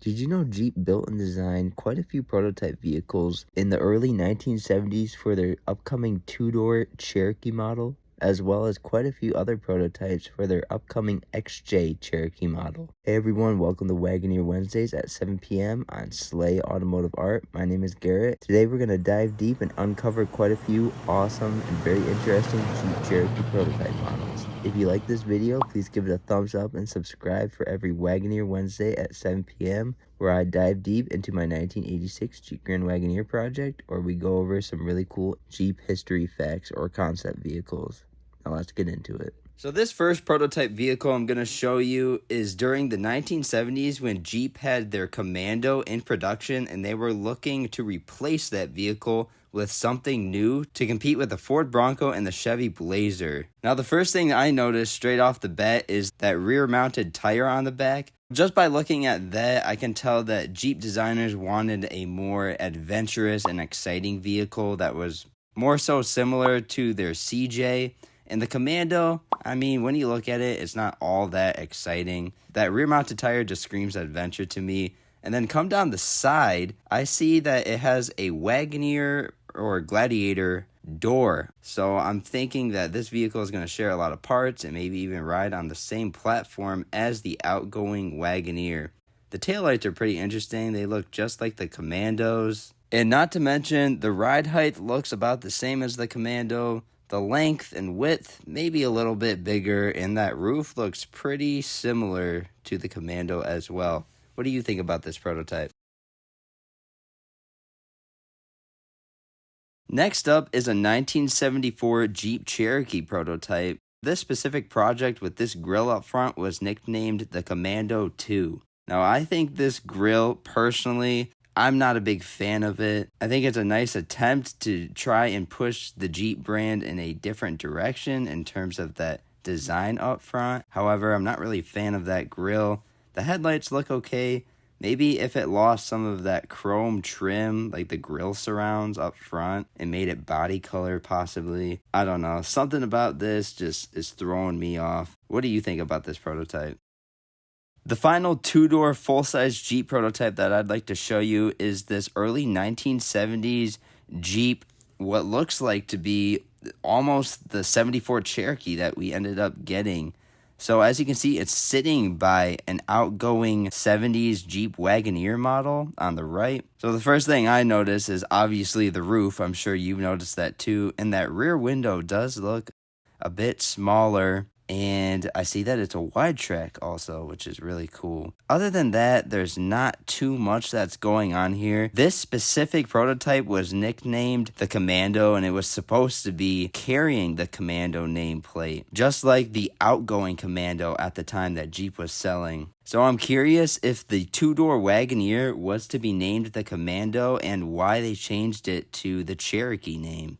Did you know Jeep built and designed quite a few prototype vehicles in the early 1970s for their upcoming two-door Cherokee model, as well as quite a few other prototypes for their upcoming XJ Cherokee model? Hey everyone, welcome to Wagoneer Wednesdays at 7 p.m. on Slay Automotive Art. My name is Garrett. Today we're going to dive deep and uncover quite a few awesome and very interesting Jeep Cherokee prototype models. If you like this video, please give it a thumbs up and subscribe for every Wagoneer Wednesday at 7 p.m. where I dive deep into my 1986 Jeep Grand Wagoneer project, or we go over some really cool Jeep history facts or concept vehicles. Now let's get into it. So this first prototype vehicle I'm going to show you is during the 1970s when Jeep had their Commando in production and they were looking to replace that vehicle with something new to compete with the Ford Bronco and the Chevy Blazer. Now the first thing I noticed straight off the bat is that rear mounted tire on the back. Just by looking at that, I can tell that Jeep designers wanted a more adventurous and exciting vehicle that was more so similar to their CJ. And the Commando, I mean, when you look at it, it's not all that exciting. That rear-mounted tire just screams adventure to me. And then come down the side, I see that it has a Wagoneer or Gladiator door. So I'm thinking that this vehicle is going to share a lot of parts and maybe even ride on the same platform as the outgoing Wagoneer. The taillights are pretty interesting. They look just like the Commandos. And not to mention, the ride height looks about the same as the Commando. The length and width maybe a little bit bigger, and that roof looks pretty similar to the Commando as well. What do you think about this prototype? Next up is a 1974 Jeep Cherokee prototype. This specific project with this grille up front was nicknamed the Commando 2. Now I think this grille, personally, I'm not a big fan of it. I think it's a nice attempt to try and push the Jeep brand in a different direction in terms of that design up front. However, I'm not really a fan of that grille. The headlights look okay. Maybe if it lost some of that chrome trim, like the grille surrounds up front, and made it body color possibly. I don't know. Something about this just is throwing me off. What do you think about this prototype? The final two-door full-size Jeep prototype that I'd like to show you is this early 1970s Jeep, what looks like to be almost the 74 Cherokee that we ended up getting. So as you can see, it's sitting by an outgoing 70s Jeep Wagoneer model on the right. So the first thing I notice is obviously the roof. I'm sure you've noticed that too. And that rear window does look a bit smaller. And I see that it's a wide track also, which is really cool. Other than that, there's not too much that's going on here. This specific prototype was nicknamed the Commando, and it was supposed to be carrying the Commando nameplate, just like the outgoing Commando at the time that Jeep was selling. So I'm curious if the two-door Wagoneer was to be named the Commando and why they changed it to the Cherokee name.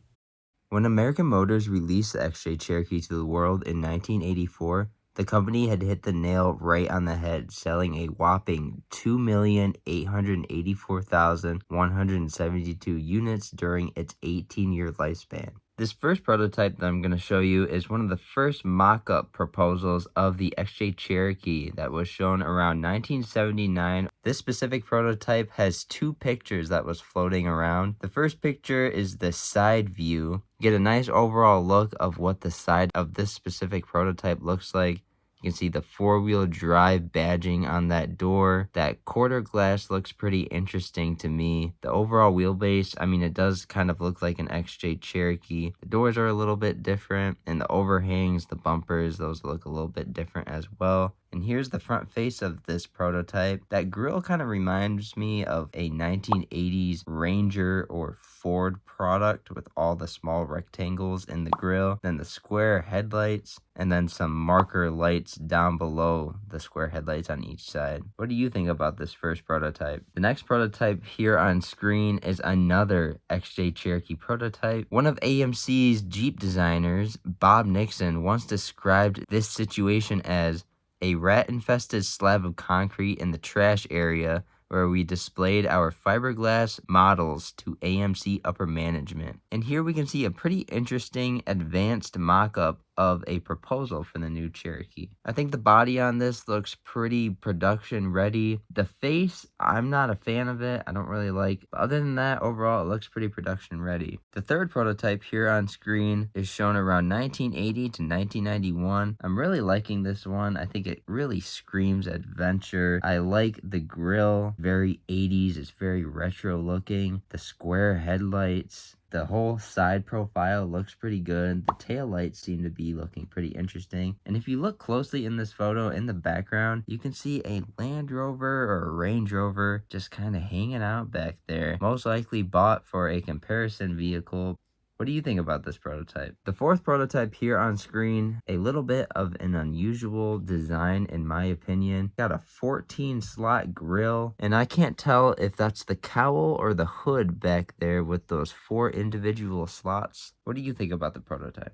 When American Motors released the XJ Cherokee to the world in 1984, the company had hit the nail right on the head, selling a whopping 2,884,172 units during its 18-year lifespan. This first prototype that I'm going to show you is one of the first mock-up proposals of the XJ Cherokee that was shown around 1979. This specific prototype has two pictures that was floating around. The first picture is the side view. You get a nice overall look of what the side of this specific prototype looks like. You can see the four-wheel drive badging on that door. That quarter glass looks pretty interesting to me. The overall wheelbase, I mean, it does kind of look like an XJ Cherokee. The doors are a little bit different, and the overhangs, the bumpers, those look a little bit different as well. And here's the front face of this prototype. That grille kind of reminds me of a 1980s Ranger or Ford product with all the small rectangles in the grille, then the square headlights, and then some marker lights down below the square headlights on each side. What do you think about this first prototype? The next prototype here on screen is another XJ Cherokee prototype. One of AMC's Jeep designers, Bob Nixon, once described this situation as a rat-infested slab of concrete in the trash area where we displayed our fiberglass models to AMC upper management. And here we can see a pretty interesting advanced mock-up of a proposal for the new Cherokee. I think the body on this looks pretty production ready. The face, I'm not a fan of it. I don't really like. But other than that, overall, it looks pretty production ready. The third prototype here on screen is shown around 1980 to 1991. I'm really liking this one. I think it really screams adventure. I like the grille, very 80s. It's very retro looking. The square headlights. The whole side profile looks pretty good. The tail lights seem to be looking pretty interesting. And if you look closely in this photo, in the background, you can see a Land Rover or a Range Rover just kind of hanging out back there. Most likely bought for a comparison vehicle. What do you think about this prototype? The fourth prototype here on screen, a little bit of an unusual design in my opinion. Got a 14 slot grille, and I can't tell if that's the cowl or the hood back there with those 4 individual slots. What do you think about the prototype?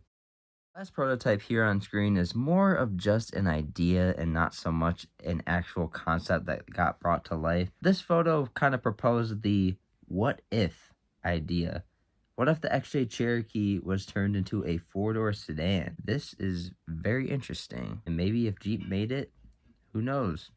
Last prototype here on screen is more of just an idea and not so much an actual concept that got brought to life. This photo kind of proposed the what if idea. What if the XJ Cherokee was turned into a 4-door sedan? This is very interesting. And maybe if Jeep made it, who knows?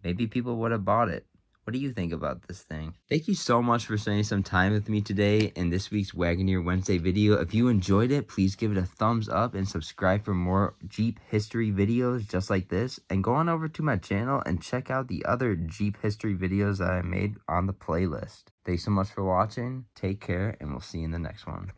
Maybe people would have bought it. What do you think about this thing? Thank you so much for spending some time with me today in this week's Wagoneer Wednesday video. If you enjoyed it, please give it a thumbs up and subscribe for more Jeep history videos just like this. And go on over to my channel and check out the other Jeep history videos that I made on the playlist. Thanks so much for watching. Take care, and we'll see you in the next one.